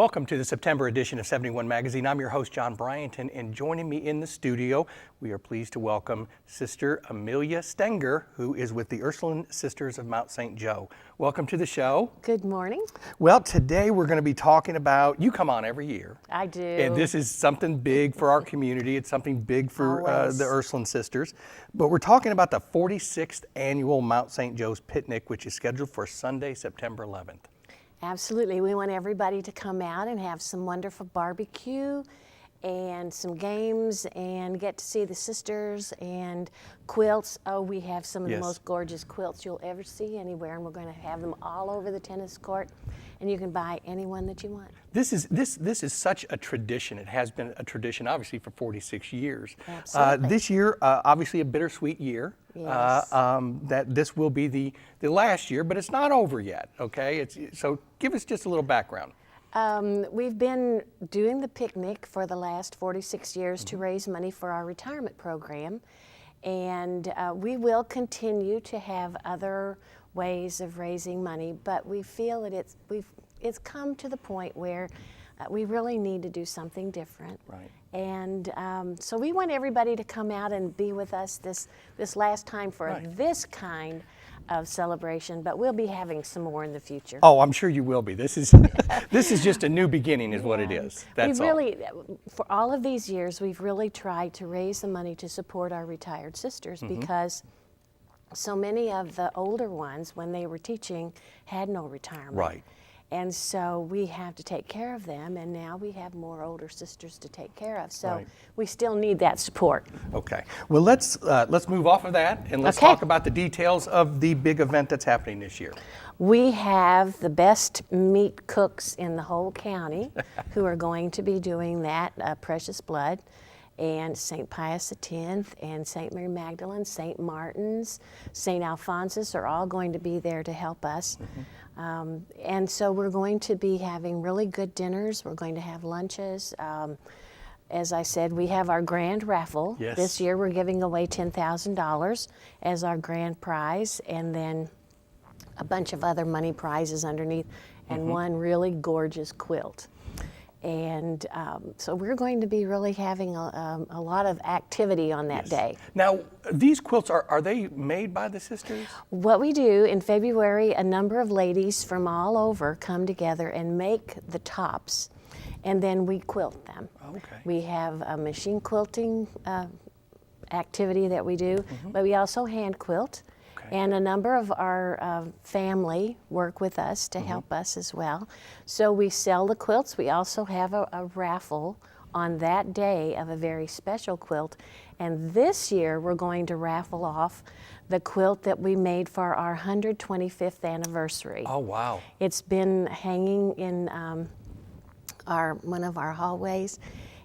Welcome to the September edition of 71 Magazine. I'm your host, John Bryant, and joining me in the studio, we are pleased to welcome Sister Amelia Stenger, who is with the Ursuline Sisters of Mount St. Joe. Welcome to the show. Good morning. Well, today we're going to be talking about, you come on every year. I do. And this is something big for our community. It's something big for the Ursuline Sisters. But we're talking about the 46th annual Mount St. Joe's Picnic, which is scheduled for Sunday, September 11th. Absolutely. We want everybody to come out and have some wonderful barbecue and some games and get to see the sisters and quilts. Oh, we have some of the most gorgeous quilts you'll ever see anywhere, and we're going to have them all over the tennis court, and you can buy any one that you want. This is such a tradition. It has been a tradition, obviously, for 46 years. Absolutely. This year, obviously, a bittersweet year. Yes. That this will be the last year, but it's not over yet. Okay, so give us just a little background. We've been doing the picnic for the last 46 years to raise money for our retirement program, and we will continue to have other ways of raising money, but we feel that it's come to the point where we really need to do something different. Right. And so we want everybody to come out and be with us this last time for this kind of celebration, but we'll be having some more in the future. Oh, I'm sure you will be. This is this is just a new beginning, is what it is. That's all. For all of these years, we've really tried to raise the money to support our retired sisters because so many of the older ones, when they were teaching, had no retirement. Right. And so we have to take care of them, and now we have more older sisters to take care of. So we still need that support. Okay. Well, let's move off of that and let's talk about the details of the big event that's happening this year. We have the best meat cooks in the whole county who are going to be doing that, Precious Blood, and St. Pius X, and St. Mary Magdalene, St. Martin's, St. Alphonsus are all going to be there to help us. And so we're going to be having really good dinners. We're going to have lunches. As I said, we have our grand raffle. Yes. This year we're giving away $10,000 as our grand prize, and then a bunch of other money prizes underneath, and one really gorgeous quilt. And so we're going to be really having a lot of activity on that day. Now, these quilts, are they made by the sisters? What we do in February, a number of ladies from all over come together and make the tops, and then we quilt them. Okay. We have a machine quilting activity that we do, but we also hand quilt. And a number of our family work with us to help us as well. So we sell the quilts. We also have a raffle on that day of a very special quilt. And this year we're going to raffle off the quilt that we made for our 125th anniversary. Oh, wow. It's been hanging in one of our hallways,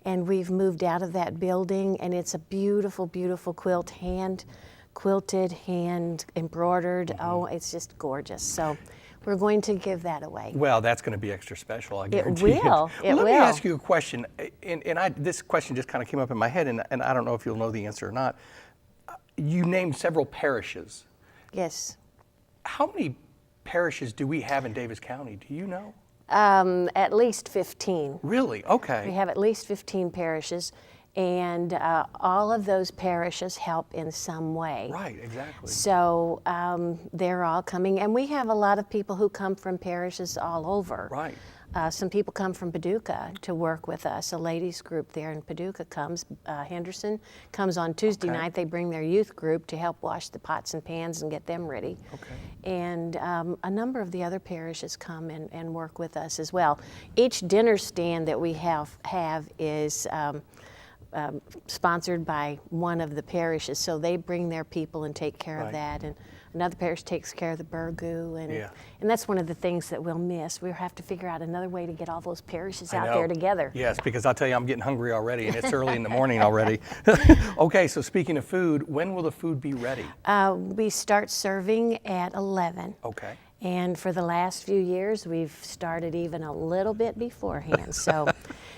and we've moved out of that building, and it's a beautiful, beautiful quilt, hand quilted, hand embroidered. Oh, it's just gorgeous. So we're going to give that away. Well, that's going to be extra special, I guarantee it will. It will. Let me ask you a question, and this question just kind of came up in my head, and I don't know if you'll know the answer or not. You named several parishes. Yes. How many parishes do we have in Davis County? Do you know? At least 15. Really? Okay. We have at least 15 parishes. And all of those parishes help in some way. Right, exactly. So they're all coming, and we have a lot of people who come from parishes all over. Right. Some people come from Paducah to work with us. A ladies group there in Paducah comes. Henderson comes on Tuesday night. They bring their youth group to help wash the pots and pans and get them ready. Okay. And a number of the other parishes come and work with us as well. Each dinner stand that we have is sponsored by one of the parishes, so they bring their people and take care of that, and another parish takes care of the burgoo, and that's one of the things that we'll miss. We'll have to figure out another way to get all those parishes out there together. Yes, because I'll tell you, I'm getting hungry already, and it's early in the morning already. Okay, so speaking of food, when will the food be ready? We start serving at 11. Okay. And for the last few years, we've started even a little bit beforehand. So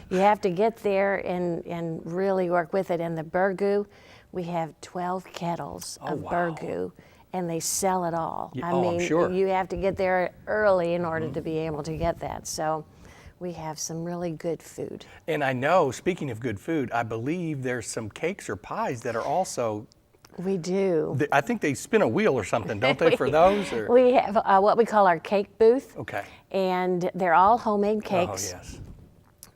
you have to get there and really work with it. And the burgoo, we have 12 kettles of burgoo, and they sell it all. I'm sure. You have to get there early in order to be able to get that. So we have some really good food. And I know, speaking of good food, I believe there's some cakes or pies that are also, We do. I think they spin a wheel or something, don't they, for those? Or? We have what we call our cake booth. Okay. And they're all homemade Oh, cakes. yes.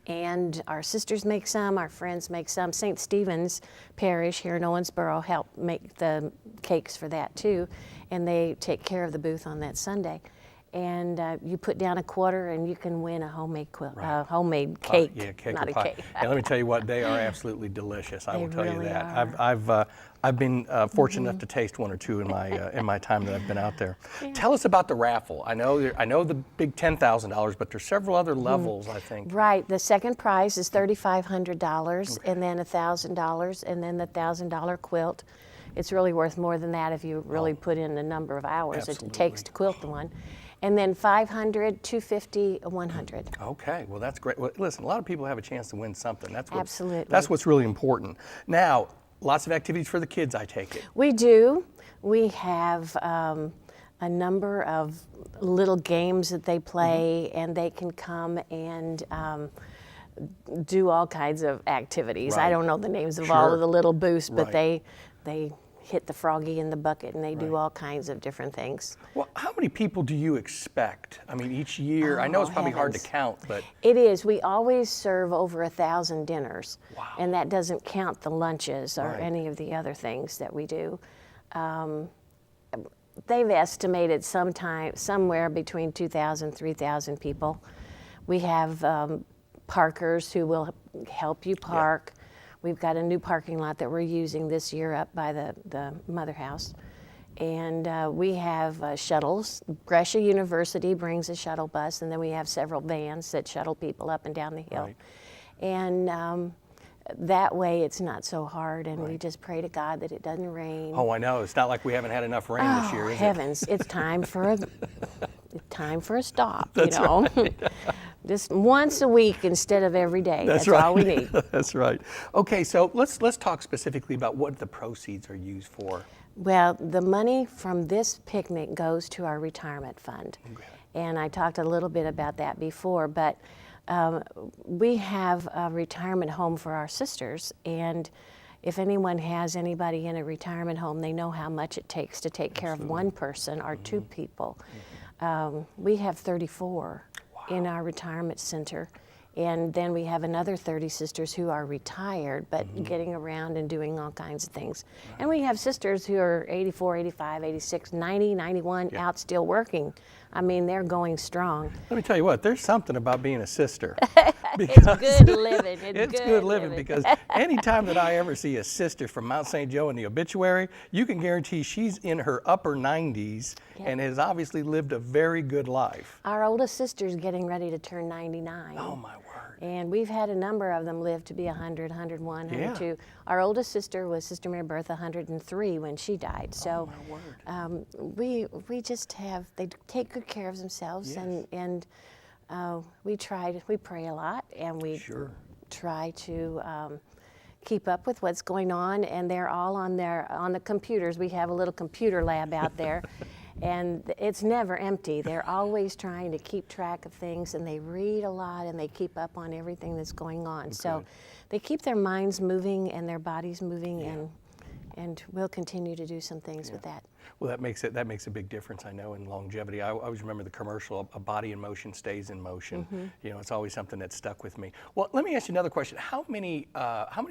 And our sisters make some, our friends make some. St. Stephen's Parish here in Owensboro helped make the cakes for that too. And they take care of the booth on that Sunday. And you put down a quarter and you can win a homemade homemade cake, Yeah, cake not or a pie. cake. And let me tell you what, they are absolutely delicious. I They will tell you really that. are. I've been fortunate enough to taste one or two in my time that I've been out there. Tell us about the raffle. I know the big $10,000, but there's several other levels, I think. Right. The second prize is $3,500, and then $1,000, and then the $1,000 quilt. It's really worth more than that if you really put in the number of hours it takes to quilt the one. And then $500, $250, $100. Okay, well that's great. Well, listen, a lot of people have a chance to win something. Absolutely. That's what's really important. Now, lots of activities for the kids, I take it. We do. We have a number of little games that they play, and they can come and do all kinds of activities. Right. I don't know the names of all Sure. of the little booths, but Right. they hit the froggy in the bucket, and they do all kinds of different things. Well, how many people do you expect? I mean, each year, I know it's probably hard to heavens. count, but It is. We always serve over 1,000 dinners, Wow. and that doesn't count the lunches or Right. any of the other things that we do. They've estimated somewhere between 2,000, 3,000 people. We have parkers who will help you park. We've got a new parking lot that we're using this year up by the Mother House. And we have shuttles. Brescia University brings a shuttle bus, and then we have several vans that shuttle people up and down the hill. Right. And that way it's not so hard, and we just pray to God that it doesn't rain. oh, I know. It's not like we haven't had enough rain this year, is it? Heavens, it's time for a stop, That's you know. Just once a week instead of every day. That's right. all we need. That's right. Okay, so let's talk specifically about what the proceeds are used for. Well, the money from this picnic goes to our retirement fund. Okay. And I talked a little bit about that before, but we have a retirement home for our sisters, and if anyone has anybody in a retirement home, they know how much it takes to take care of one person or two people. We have 34 in our retirement center, and then we have another 30 sisters who are retired but getting around and doing all kinds of things. And we have sisters who are 84, 85, 86, 90, 91 out still working. I mean, they're going strong. Let me tell you what, there's something about being a sister. It's good living. It's good living because anytime that I ever see a sister from Mount St. Joe in the obituary, you can guarantee she's in her upper 90s and has obviously lived a very good life. Our oldest sister's getting ready to turn 99. Oh my word. And we've had a number of them live to be 100, 101, 102. Our oldest sister was Sister Mary Bertha, 103 when she died. So we just have, they take good care of themselves, and we pray a lot, and we try to keep up with what's going on, and they're all on the computers. We have a little computer lab out there. And it's never empty. They're always trying to keep track of things, and they read a lot, and they keep up on everything that's going on. So they keep their minds moving and their bodies moving, and we'll continue to do some things with that. Well, that makes a big difference, I know, in longevity. I always remember the commercial, a body in motion stays in motion. You know, it's always something that stuck with me. Well, let me ask you another question. How many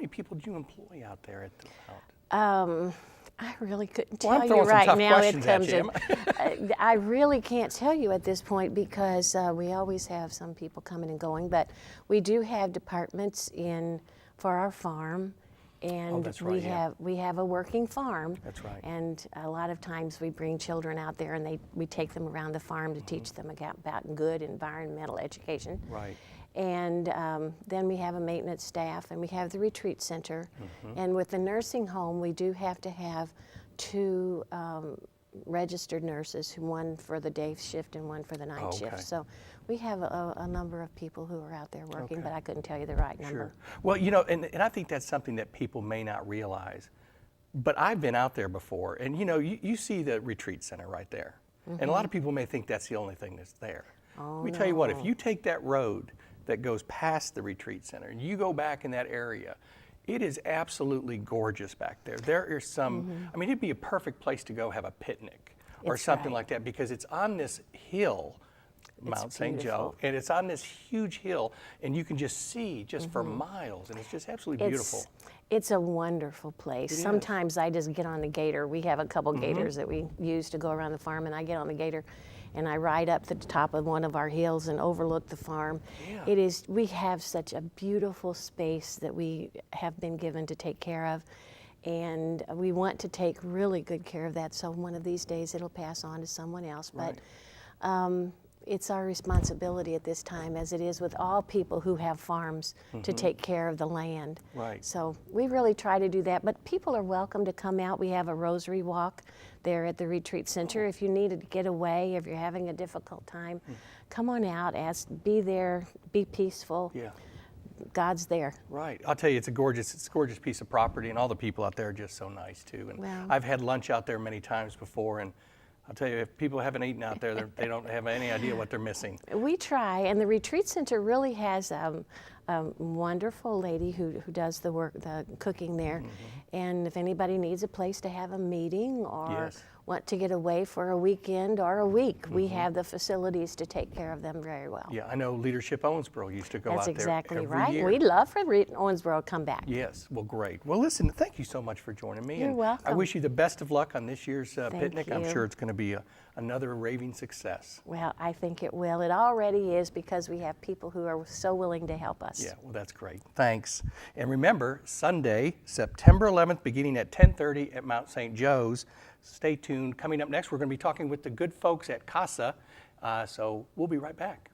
people do you employ out there at the Mount? I really couldn't Well, I'm tell you throwing some right tough now. It questions at comes you. in. I really can't tell you at this point because we always have some people coming and going. But we do have departments for our farm, and that's right, we have a working farm. That's right. And a lot of times we bring children out there, and we take them around the farm to teach them about good environmental education. Right. And then we have a maintenance staff, and we have the retreat center. And with the nursing home, we do have to have 2 registered nurses, one for the day shift and one for the night shift. So we have a number of people who are out there working, but I couldn't tell you the right number. Well, you know, and I think that's something that people may not realize. But I've been out there before, and you know, you see the retreat center right there. And a lot of people may think that's the only thing that's there. Let me tell you what, if you take that road that goes past the retreat center. And you go back in that area, it is absolutely gorgeous back there. There is some, I mean, it'd be a perfect place to go have a picnic or It's something right. like that, because it's on this hill, Mount St. Joe, beautiful. and it's on this huge hill, and you can just see just for miles, and it's just absolutely beautiful. It's a wonderful place. is. Sometimes I just get on the gator. We have a couple gators that we use to go around the farm, and I get on the gator and I ride up to the top of one of our hills and overlook the farm. Yeah. We have such a beautiful space that we have been given to take care of. And we want to take really good care of that, so one of these days it'll pass on to someone else. But it's our responsibility at this time, as it is with all people who have farms, to take care of the land. Right. So we really try to do that, but people are welcome to come out. We have a rosary walk there at the retreat center. If you need to get away, if you're having a difficult time, come on out, be there, be peaceful. Yeah. God's there. Right. I'll tell you, it's a gorgeous piece of property, and all the people out there are just so nice too. And Well- I've had lunch out there many times before, and I'll tell you, if people haven't eaten out there, they don't have any idea what they're missing. We try, and the retreat center really has a wonderful lady who does the work, the cooking there. And if anybody needs a place to have a meeting or Yes. want to get away for a weekend or a week, we have the facilities to take care of them very well. Yeah, I know Leadership Owensboro used to go That's out there exactly every right. year. We'd love for Owensboro to come back. Yes, well, great. Well, listen, thank you so much for joining me. You're and I welcome. wish you the best of luck on this year's picnic. I'm you. sure it's going to be another raving success. Well, I think it will. It already is, because we have people who are so willing to help us. Yeah, well, that's great. Thanks. And remember, Sunday, September 11th, beginning at 10:30 at Mount St. Joe's. Stay tuned. Coming up next, we're going to be talking with the good folks at CASA. So we'll be right back.